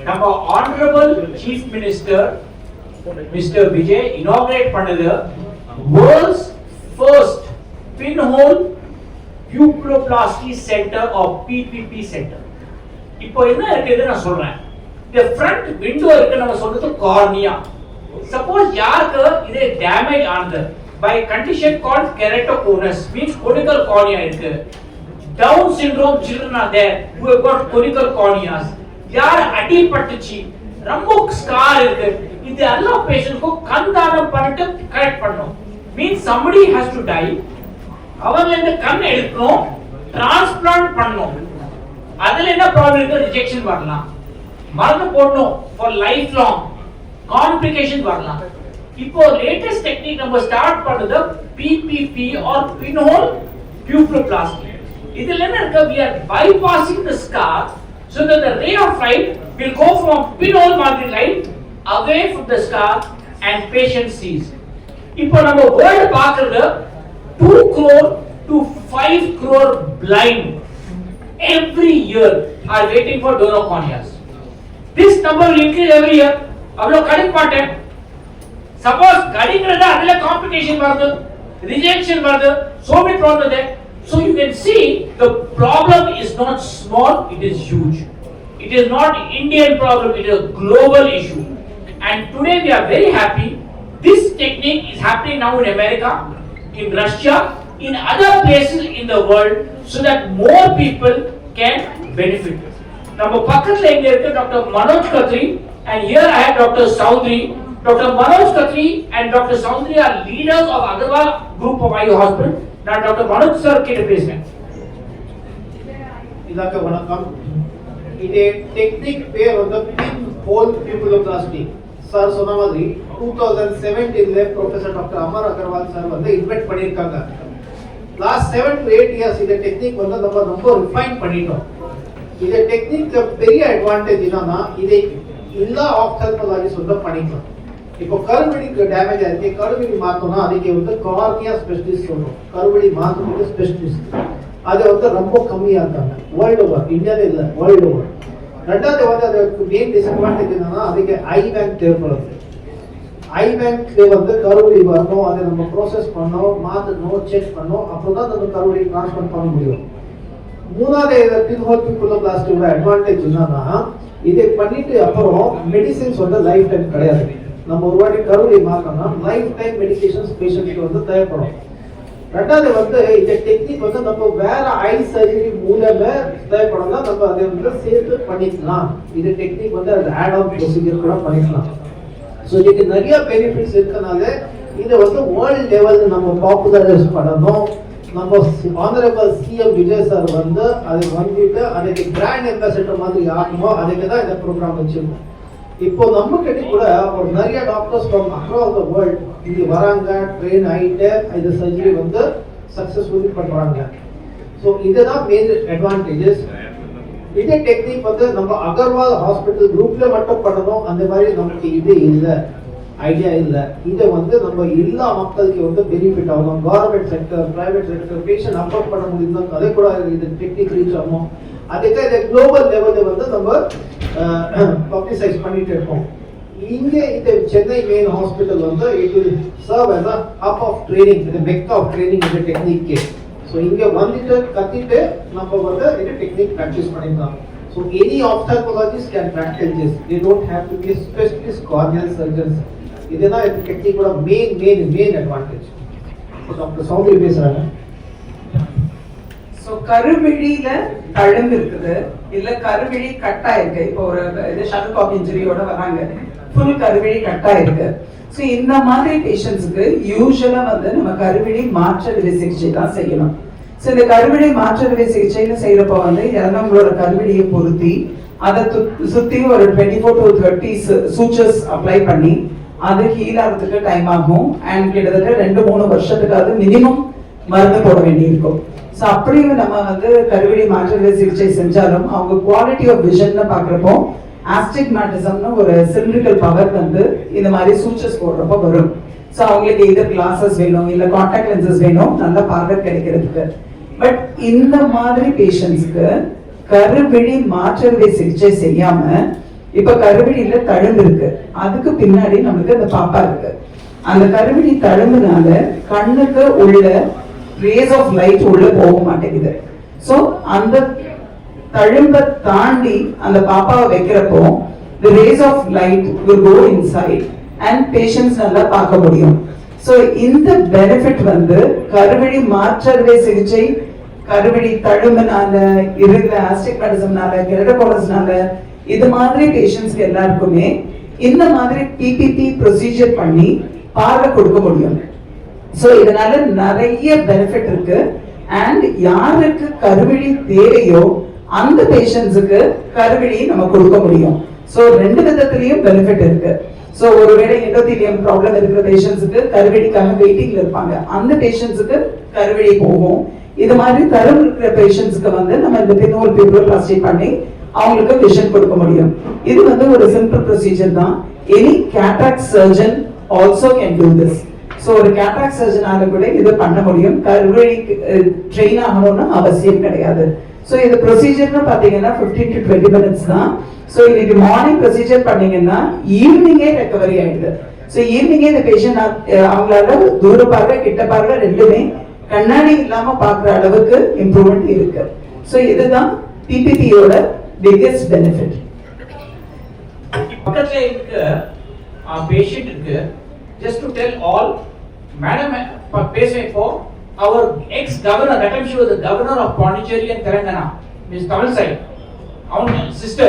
நம்ம honorable chief minister Mr. Vijay inaugurate பண்ணது world's first pinhole pupiloplasty center or PPP center. இப்போ என்ன இருக்குது நான் சொல்றேன். இந்த front window இருக்கு நம்ம சொல்றது cornea. Suppose யாருக்கு இது damage ஆனது by condition called keratoconus means conical cornea இருக்கு. Down syndrome children are there who have got conical corneas. யார் அடிபட்டுச்சு ரொம்ப ஸ்கார் இருக்கு இது எல்லா பேஷண்ட்க்கும் கண் தானம் பண்ணிட்டு கரெக்ட் பண்ணணும் means somebody has to die அவங்கள இந்த கண் எடுக்கணும் டிரான்ஸ்பிளான்ட் பண்ணணும் அதுல என்ன ப்ராப்ளம் இருக்கு ரிஜெக்ஷன் வரலாம் மருந்து போடணும் ஃபார் லைஃப் லாங் காம்ப்ளிகேஷன் வரலாம் இப்போ லேட்டஸ்ட் டெக்னிக் நம்ம ஸ்டார்ட் பண்ணது PPP or pinhole pupiloplasty இதுல என்ன இருக்கு we are bypassing the scar so that the ray of light will go from pinhole margin light away from the scar and patient sees. இப்போ நம்ம world பார்க்கிறது 2 crore to 5 crore blind every year are waiting for donor corneas. This number will increase every year. அவ்வளவு கடிக்க மாட்டேன். Suppose கடிக்கிறதா அதுல complication வருது, rejection வருது, so many problems there. So you can see the problem is not small, it is huge. It is not Indian problem, it is a global issue. And today we are very happy. This technique is happening now in America, in Russia, in other places in the world, so that more people can benefit. Now, பக்கத்துல இங்க இருக்கு Dr. Manoj Khatri, and here I have Dr. Saundri. Dr. Manoj Khatri and Dr. Saundri are leaders of Agarwal Group of Eye Hospital. நான் doctor Manoj sir கிட்ட பேசுறேன். இதாக்க வணக்கம். இதே technique பேர் வந்து பின் ஹோல் பியூபிலோபிளாஸ்டி. சார் சொன்ன மாதிரி 2017ல professor doctor Amar Agarwal sir வந்து இன்வென்ட் பண்ணிருக்காங்க. லாஸ்ட் 7 to 8 இயர்ஸ் இந்த டெக்னிக் வந்து நம்ம ரொம்ப ரிஃபைன் பண்ணிட்டோம். இந்த டெக்னிக்ல பெரிய அட்வான்டேஜ் என்னன்னா இதை எல்லா ஆப்தல்மாலஜிஸ்ட் வந்து பண்ணிக்கலாம். இப்போ கருவெளிக்கு டேமேஜ் ஆயிருக்கு கருவெளி மாத்தோம்னா அதுக்கு வந்து கார்னியா ஸ்பெஷலிஸ்ட் சொல்றோம் கருவெளி மாத்துறதுக்கு ஸ்பெஷலிஸ்ட் அது வந்து ரொம்ப கம்மியா இருக்காங்க வேர்ல்டு ஓவர் இந்தியாவில் இல்லை வேர்ல்டு ஓவர் ரெண்டாவது வந்து அதுக்கு மெயின் டிஸ்அட்வான்டேஜ் என்னன்னா அதுக்கு ஐ பேங்க் தேவைப்படுது ஐ பேங்க்ல வந்து கருவெளி வரணும் அதை நம்ம ப்ரோசஸ் பண்ணோம் மாத்தணும் செக் பண்ணோம் அப்போதான் நம்ம கருவெளி டிரான்ஸ்ஃபர் பண்ண முடியும் மூணாவது பின்ஹோல் பியூபிலோபிளாஸ்டியோட அட்வான்டேஜ் என்னன்னா இதை பண்ணிட்டு அப்புறம் மெடிசின்ஸ் வந்து லைஃப் டைம் கிடையாது நம்ம ஒரு வாட்டி கருவெளி மாத்தோம்னா லைஃப் டைம் மெடிகேஷன்ஸ் பேஷண்ட்க்கு வந்து தேவைப்படும் ரெண்டாவது வந்து இந்த டெக்னிக் வந்து நம்ம வேற ஐ சர்ஜரி மூலமா தேவைப்படும்னா நம்ம அதை வந்து சேர்த்து பண்ணிக்கலாம் இந்த டெக்னிக் வந்து அது ஆட் ஆன் ப்ரொசீஜர் கூட பண்ணிக்கலாம் ஸோ இதுக்கு நிறைய பெனிஃபிட்ஸ் இருக்கனால இதை வந்து வேர்ல்டு லெவலில் நம்ம பாப்புலரைஸ் பண்ணணும் நம்ம ஆனரபிள் சிஎம் விஜய் சார் வந்து அதை வந்துட்டு அதுக்கு பிராண்ட் அம்பாசிடர் மாதிரி ஆகணும் அதுக்கு தான் இந்த ப்ரோக்ராம் வச்சிருக்கோம் இப்போ நம்ம கிட்ட கூட ஒரு நிறைய doctors from across the world இங்க வராங்க ட்ரெயின் ஆயிட்டு இந்த சர்ஜரி வந்து சக்சஸ்ஃபுல்லி பண்றாங்க ஸோ இதுதான் மேஜர் அட்வான்டேஜஸ் இதே டெக்னிக் வந்து நம்ம அகர்வால் ஹாஸ்பிட்டல் குரூப்ல மட்டும் பண்ணணும் அந்த மாதிரி நமக்கு இது இல்லை ஐடியா இல்லை இதை வந்து நம்ம எல்லா மக்களுக்கு வந்து பெனிஃபிட் ஆகணும் government sector private sector patient afford பண்ண முடியும் அதே கூட இது டெக்னிக் ரீச் ஆகும் அதுக்கு இந்த குளோபல் லெவலில் வந்து நம்ம பப்ளிசைஸ் பண்ணிட்டு இருக்கோம் இங்க இந்த சென்னை மெயின் ஹாஸ்பிட்டல் வந்து it will serve as a hub of training the mecca of training இந்த டெக்னிக் ஸோ இங்க வந்துட்டு கத்திட்டு நம்ம வந்து இந்த டெக்னிக் ப்ராக்டிஸ் பண்ணிக்கலாம் so any ophthalmologist can practice this they don't have to be specialist corneal surgeons இதுதான் இந்த டெக்னிக்கோட main advantage so doctor Soundari பேசுறாங்க கருவிழியில தழும்பு இருக்குது இல்ல கருவிழி கட்டா இருக்கு இப்போ ஒரு ஷட்டர்காக் இன்ஜுரியோட வராங்க ஃபுல் கருவிழி கட்டா இருக்கு ஸோ இந்த மாதிரி பேஷண்ட்ஸுக்கு யூஸ்வலா வந்து நம்ம கருவிழி மாற்றவிலை சிகிச்சை தான் செய்யணும் ஸோ இந்த கருவிழி மாற்றவிலை சிகிச்சைன்னு செய்யறப்போ வந்து இறந்தவங்களோட கருவிழியை பொருத்தி அதை சுத்தி ஒரு 24 to 30 சூச்சர்ஸ் அப்ளை பண்ணி அது ஹீல் ஆகிறதுக்கு டைம் ஆகும் அண்ட் கிட்டத்தட்ட 2-3 வருஷத்துக்காவது மினிமம் மருந்து போட வேண்டியிருக்கும் ஸோ அப்படியும் நம்ம வந்து கருவிழி மாற்றவிலை சிகிச்சை செஞ்சாலும் அவங்க குவாலிட்டி ஆஃப் விஷன் பார்க்குறப்போ ஆஸ்டிக்மேட்டிசம்னு ஒரு சிலிண்ட்ரிக்கல் பவர் வந்து இந்த மாதிரி சூச்சர்ஸ் போடுறப்போ வரும் ஸோ அவங்களுக்கு எதர் கிளாஸஸ் வேணும் இல்லை கான்டாக்ட் லென்சஸ் வேணும் நல்ல பார்வை கிடைக்கிறதுக்கு பட் இந்த மாதிரி பேஷண்ட்ஸ்க்கு கருவிழி மாற்றவிலை சிகிச்சை செய்யாம இப்ப கருவிழியில தழும்பு இருக்கு, அதுக்கு பின்னாடி நமக்கு அந்த பாப்பா இருக்கு. அந்த கருவிழி தழும்புனால கண்ணுக்கு உள்ள ரேஸ் ஆஃப் லைட் உள்ள போக மாட்டேங்குது. சோ அந்த தழும்பை தாண்டி அந்த பாப்பாவை வைக்கிறப்போ the rays of light will go inside and patients நல்லா பார்க்க முடியும். சோ இந்த பெனிஃபிட் வந்து கருவிழி மாற்றறுவை சிகிச்சை, கருவிழி தழும்புனால, irregular astigmatismனால, keratoconusனால, இது மாதிரி பேஷண்ட்ஸ்க்கு எல்லாருக்குமே இந்த மாதிரி பிபிபி ப்ரொசீஜர் பண்ணி பார்வை கொடுக்க முடியும். சோ இதனால நிறைய பெனிஃபிட் இருக்கு. அண்ட் யாருக்கு கருவிழி தேவையோ அந்த பேஷண்ட்ஸுக்கு கருவிழி நம்ம கொடுக்க முடியும். சோ ரெண்டு விதத்திலையும் பெனிஃபிட் இருக்கு. சோ ஒருவேளை எண்டோதீலியம் ப்ராப்ளம் இருக்கிற பேஷண்ட்ஸுக்கு கருவிழிக்காக வெயிட்டிங்ல இருப்பாங்க, அந்த பேஷண்ட்ஸுக்கு கருவிழி போகும். இது மாதிரி தரம் இருக்கிற பேஷண்ட்ஸ்க்கு வந்து நம்ம இந்த பின்ஹோல் பியூப்ளோபிளாஸ்டி பண்ணி அவங்களுக்கு விஷன் கொடுக்க முடியும். இது வந்து ஒரு சிம்பிள் ப்ரொசீஜர் தான். Any cataract surgeon also can do this. So ஒரு கேட்ராக்ட் சர்ஜனால கூட இது பண்ண முடியும். கருவிழி ட்ரெயின் ஆகணும்னு அவசியம் கிடையாது. சோ இது ப்ரொசீஜர்னு பாத்தீங்கன்னா 15 to 20 minutes தான். சோ இன்னைக்கு மார்னிங் ப்ரொசீஜர் பண்ணீங்கன்னா ஈவினிங்கே ரெக்கவரி ஆயிடுது. சோ ஈவினிங்கே இந்த பேஷண்ட் அவங்களால தூர பார்வை கிட்ட பார்வை ரெண்டுமே கண்ணாடி இல்லாம பாக்குற அளவுக்கு இம்ப்ரூவ்மெண்ட் இருக்கு. சோ இதுதான் பிபிபியோட biggest benefit. பக்கத்துல இருக்க பேஷண்ட் இருக்கு. Just to tell all, madam பேசுறேன் இப்போ our ex-governor, that time she was the governor of Pondicherry and Telangana, Ms. Tamilisai, our sister.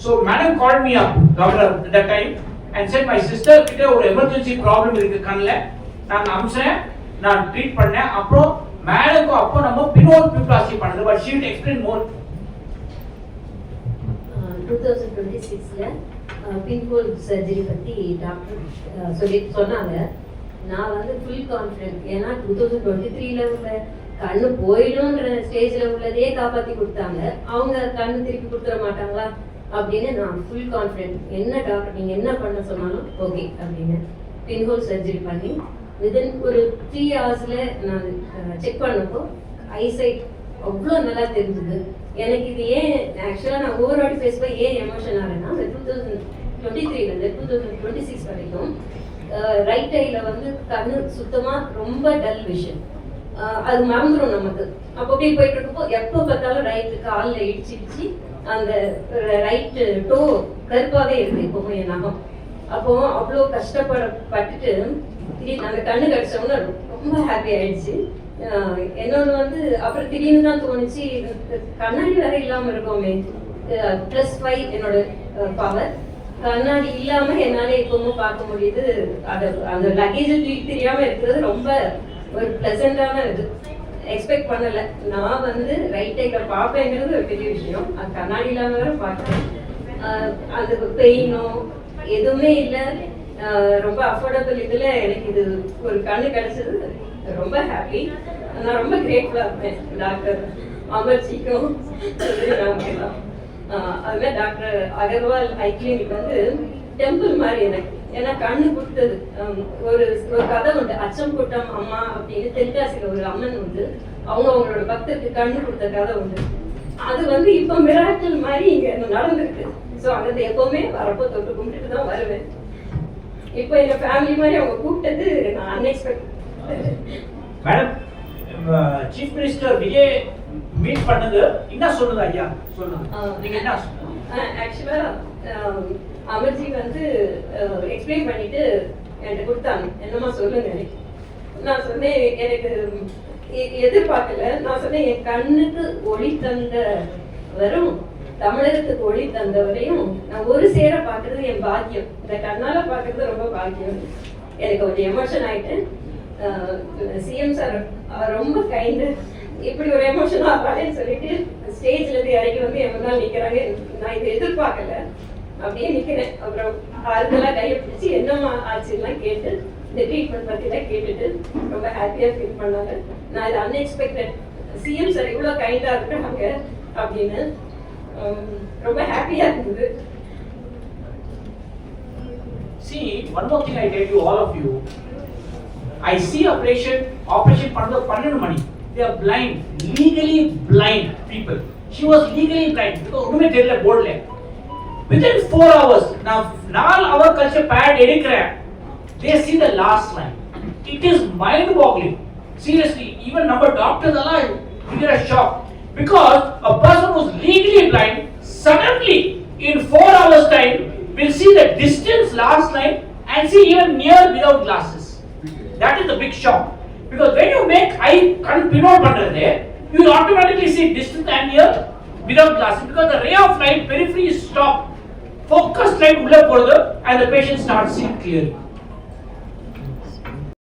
So madam called me up, governor at that time, and said my sister கிட்ட ஒரு emergency problem இருக்கு கண்ணுல, நான் அம்சேன், நான் treat பண்ணேன். அப்புறம் மேடம்க்கு அப்போ நம்ம பின்ஹோல் பியூப்ளாஸ்டி பண்ணது. but she will explain more. 2026ல பின்ஹோல் சர்ஜரி பத்தி டாக்டர் சொன்னாங்க. நான் வந்து ஃபுல் கான்ஃபிடென்ட். ஏன்னா 2023ல உள்ள கண்ணு போயிடும்ன்ற ஸ்டேஜ்ல உள்ளதையே காப்பாத்தி கொடுத்தாங்க. அவங்க கண்ணு திருப்பி கொடுத்துட மாட்டாங்களா அப்படின்னு நான் ஃபுல் கான்ஃபிடென்ட். என்ன டாக்டர் நீங்க என்ன பண்ண சொன்னாலும் ஓகே அப்படின்னு பின்ஹோல் சர்ஜரி பண்ணி வித்தின் ஒரு 3 hours நான் செக் பண்ணப்போ ஐசைட் அவ்வளோ நல்லா தெரிஞ்சுது. எனக்கு இது ஏன் ஆக்சுவலாக நான் ஒவ்வொரு வாட்டி பேசும்போது ஏன் எமோஷன் ஆகிறேன்னா 2023லேருந்து 2026 வரைக்கும் ரைட் ஐல வந்து கண்ணு சுத்தமா ரொம்ப டல் விஷன், அது மறந்துடும் நமக்கு. அப்போ அப்படியே போயிட்டு இருக்கப்போ எப்போ பார்த்தாலும் ரைட்டு காலில் இடிச்சிடுச்சு, அந்த ரைட்டு டோ கருப்பாவே இருக்கு இப்போவும் என் நகம். அப்போ அவ்வளோ கஷ்டப்பட்டுட்டு திடீர்னு அந்த கண்ணு கடிச்சோம்னா ரொம்ப ஹாப்பி ஆயிடுச்சு. என்னொன்று வந்து அப்புறம் திடீர்னு தான் தோணுச்சு கண்ணாடி வேற இல்லாமல் இருக்கோமே, +5 என்னோட பவர். கண்ணாடி இல்லாம என்னால எப்பவும் பார்க்க முடியுது. அந்த லக்கேஜ் தெரியாம இருக்கிறது ரொம்ப ஒரு பிளசண்டான இது. எக்ஸ்பெக்ட் பண்ணல. நான் வந்து ரைட் ஐல பார்ப்பேங்கிறது ஒரு பெரிய விஷயம். அது கண்ணாடி இல்லாம வேற பார்க்கிறேன். அந்த பெயினோ எதுவுமே இல்லை. ரொம்ப அஃபோர்டபுள் இதுல எனக்கு இது ஒரு கண்ணு கிடைச்சது. ரொம்ப ஹாப்பி. நான் ரொம்ப கிரேட்ஃபுல்லா இருப்பேன் டாக்டர் அமர்ஜிக்கும். அதுமாதிரி டாக்டர் அகர்வால் ஐ கிளினிக் வந்து டெம்பிள் மாதிரி எனக்கு. ஏன்னா கண்ணு கொடுத்தது ஒரு கதை உண்டு. அச்சம் கூட்டம் அம்மா அப்படின்னு தென்காசியில ஒரு அம்மன் உண்டு. அவங்களோட பக்தருக்கு கண்ணு கொடுத்த கதை உண்டு. அது வந்து இப்ப மிராக்கிள் மாதிரி இங்க நடந்திருக்கு. ஸோ அங்கே எப்பவுமே வரப்போ தொட்டு கும்பிட்டுட்டு தான் வருவேன். இப்போ எங்க ஃபேமிலி மாதிரி அவங்க கூப்பிட்டது நான் unexpected. Madam, chief minister Vijay meet பண்ணது என்ன சொல்லுங்க ஐயா? சொல்லுங்க நீங்க என்ன ஆக்சுவலா அமர்ஜி வந்து எக்ஸ்பிளைன் பண்ணிட்டு என்கிட்ட கொடுத்தாங்க. என்னமா சொல்லுங்க. நான் சொன்னேன் எனக்கு எதிர்பார்க்கல. நான் சொன்னேன் என் கண்ணுக்கு ஒளி தந்த வரும் தமிழகத்துக்கு ஒளி தந்தவரையும் நான் ஒரு சேர பாக்குறது என் பாக்கியம். இந்த கண்ணால பாக்குறது ரொம்ப பாக்கியம். எனக்கு கொஞ்சம் எமோஷன் ஆயிட்டேன். சிஎம் சார் ரொம்ப கைண்டு. இப்படி ஒரு எமோஷன் ஆகாதுன்னு சொல்லிட்டு ஸ்டேஜ்ல இருந்து இறங்கி வந்து என் முன்னால் நிக்கிறாங்க. நான் இதை எதிர்பார்க்கல. அப்படியே நிக்கிறேன். அப்புறம் ஆறுதலா கையை பிடிச்சி என்னமா ஆச்சுலாம் கேட்டு இந்த ட்ரீட்மெண்ட் பத்தி எல்லாம் கேட்டுட்டு ரொம்ப ஹாப்பியா ஃபீல் பண்ணாங்க. நான் இது அன்எக்ஸ்பெக்டட். சிஎம் சார் இவ்வளவு கைண்டா இருக்காங்க அப்படின்னு ரொம்ப ஹாப்பியா இருந்தது. See, one more thing I tell you, all of you. I see operation பண்ணது 12 மணி. They are blind, legally blind people. She was legally blind. ஒண்ணுமே தெரியல போர்ட்ல. within 4 hours, now 4 hour culture pad எடுக்கிறேன், they see the last line. It is mind boggling. Seriously, even number doctors are a shock, because a person who's legally blind suddenly in 4 hours time will see the distance last line and see even near without glasses. That is the big shock, because when you make eye pinhole பண்றது, you will automatically see distance and near without glasses, because the ray of light periphery is stopped, focused light உள்ள போறது and the patient starts seeing clearly.